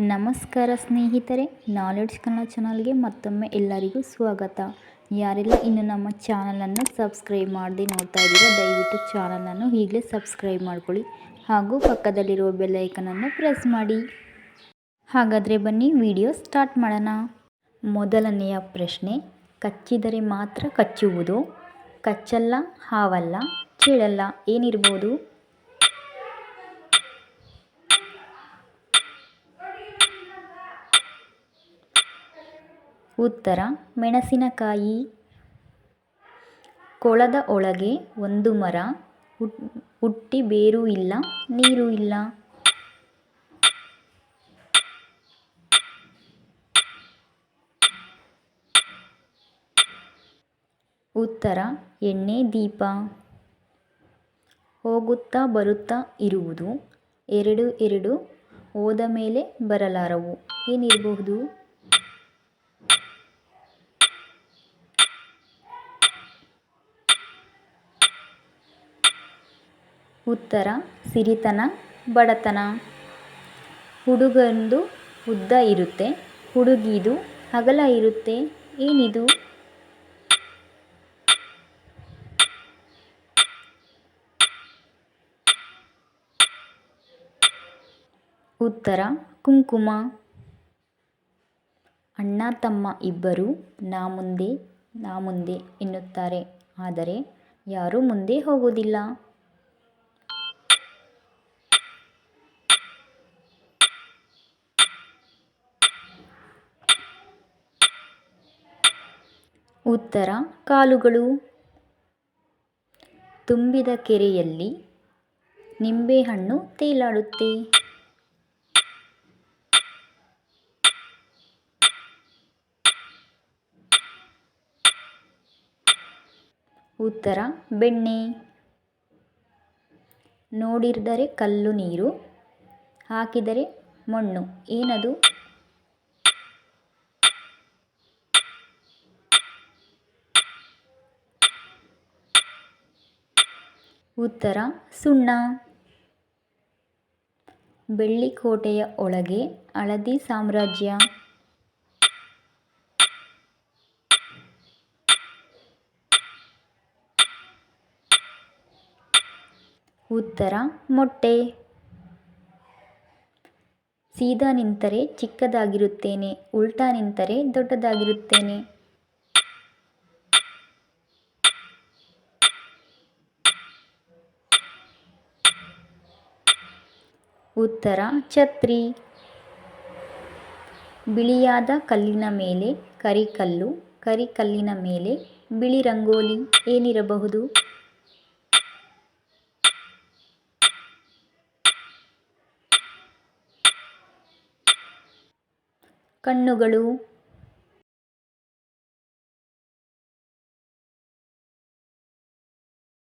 ನಮಸ್ಕಾರ ಸ್ನೇಹಿತರೆ, ನಾಲೆಡ್ಜ್ ಕನ್ನಡ ಚಾನಲ್ಗೆ ಮತ್ತೊಮ್ಮೆ ಎಲ್ಲರಿಗೂ ಸ್ವಾಗತ. ಯಾರೆಲ್ಲ ಇನ್ನು ನಮ್ಮ ಚಾನಲನ್ನು ಸಬ್ಸ್ಕ್ರೈಬ್ ಮಾಡದೆ ನೋಡ್ತಾ ಇದ್ದೀರಾ, ದಯವಿಟ್ಟು ಚಾನಲನ್ನು ಈಗಲೇ ಸಬ್ಸ್ಕ್ರೈಬ್ ಮಾಡ್ಕೊಳ್ಳಿ ಹಾಗೂ ಪಕ್ಕದಲ್ಲಿರುವ ಬೆಲ್ ಐಕನನ್ನು ಪ್ರೆಸ್ ಮಾಡಿ. ಹಾಗಾದರೆ ಬನ್ನಿ ವಿಡಿಯೋ ಸ್ಟಾರ್ಟ್ ಮಾಡೋಣ. ಮೊದಲನೆಯ ಪ್ರಶ್ನೆ, ಕಚ್ಚಿದರೆ ಮಾತ್ರ ಕಚ್ಚುವುದು, ಕಚ್ಚಲ್ಲ ಹಾವಲ್ಲ ಚೇಳಲ್ಲ, ಏನಿರ್ಬೋದು? ಉತ್ತರ ಮೆಣಸಿನಕಾಯಿ. ಕೊಳದ ಒಳಗೆ ಒಂದು ಮರ, ಹುಟ್ಟಿ ಬೇರೂ ಇಲ್ಲ ನೀರೂ ಇಲ್ಲ. ಉತ್ತರ ಎಣ್ಣೆ ದೀಪ. ಹೋಗುತ್ತಾ ಬರುತ್ತಾ ಇರುವುದು, ಎರಡು ಎರಡು ಹೋದ ಮೇಲೆ ಬರಲಾರವು, ಏನಿರಬಹುದು? ಉತ್ತರ ಸಿರಿತನ ಬಡತನ. ಹುಡುಗಂದು ಉದ್ದ ಇರುತ್ತೆ, ಹುಡುಗಿದು ಅಗಲ ಇರುತ್ತೆ, ಏನಿದು? ಉತ್ತರ ಕುಂಕುಮ. ಅಣ್ಣ ತಮ್ಮ ಇಬ್ಬರು ನಾ ಮುಂದೆ ಎನ್ನುತ್ತಾರೆ, ಆದರೆ ಯಾರೂ ಮುಂದೆ ಹೋಗುವುದಿಲ್ಲ. ಉತ್ತರ ಕಾಲುಗಳು. ತುಂಬಿದ ಕೆರೆಯಲ್ಲಿ ನಿಂಬೆಹಣ್ಣು ತೇಲಾಡುತ್ತೆ. ಉತ್ತರ ಬೆಣ್ಣೆ. ನೋಡಿದರೆ ಕಲ್ಲು ನೀರು, ಹಾಕಿದರೆ ಮಣ್ಣು, ಏನದು? ಉತ್ತರ ಸುಣ್ಣ. ಬೆಳ್ಳಿಕೋಟೆಯ ಒಳಗೆ ಹಳದಿ ಸಾಮ್ರಾಜ್ಯ. ಉತ್ತರ ಮೊಟ್ಟೆ. ಸೀದಾ ನಿಂತರೆ ಚಿಕ್ಕದಾಗಿರುತ್ತೇನೆ, ಉಲ್ಟಾ ನಿಂತರೆ ದೊಡ್ಡದಾಗಿರುತ್ತೇನೆ. ಉತ್ತರ ಛತ್ರಿ. ಬಿಳಿಯಾದ ಕಲ್ಲಿನ ಮೇಲೆ ಕರಿಕಲ್ಲು, ಕರಿಕಲ್ಲಿನ ಮೇಲೆ ಬಿಳಿ ರಂಗೋಲಿ, ಏನಿರಬಹುದು? ಕಣ್ಣುಗಳು.